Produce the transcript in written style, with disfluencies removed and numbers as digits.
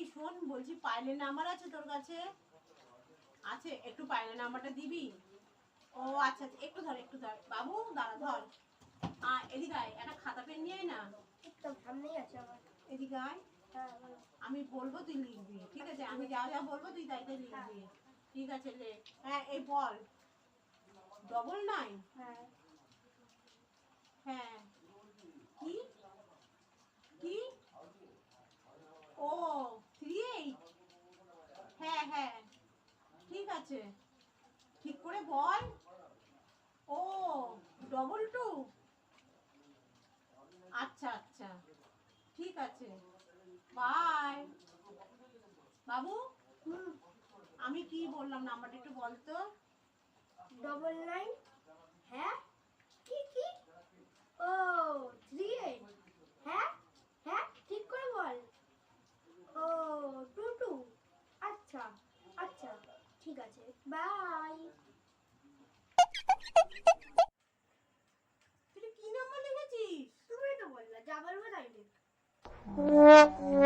এই শোন বলছি পাইলের নাম্বার আছে তোর কাছে? আছে, একটু পাইলের নাম্বারটা দিবি? ও আচ্ছা আচ্ছা, একটু ধর বাবু, দাঁড়া ধর। এদিকে আয়, একটা খাতা পেন নিয়ে আয় না। একদম সামনেই আছে আমার। এদিকে আয়, আমি বলবো তুই লিখবি, ঠিক আছে? আমি যা যা বলবো তুই তাই তাই লিখবি। ঠিক আছে রে। হ্যাঁ এই বল, 99। হ্যাঁ হ্যাঁ, কি কি? ও 38। হ্যাঁ হ্যাঁ, ঠিক আছে, ঠিক করে বল। ও 22। আচ্ছা আচ্ছা, ঠিক আছে, বাই বাবু। আমি কি বললাম নাম্বারটা একটু বল তো। 99। হ্যাঁ কি ও 38। হ্যাঁ হ্যাঁ ঠিক করে বল। ও 22। আচ্ছা আচ্ছা, ঠিক আছে, বাই। তুই কি নাম্বার লিখেছিস? তুমি তো বললা যা বলবো তাই লিখ।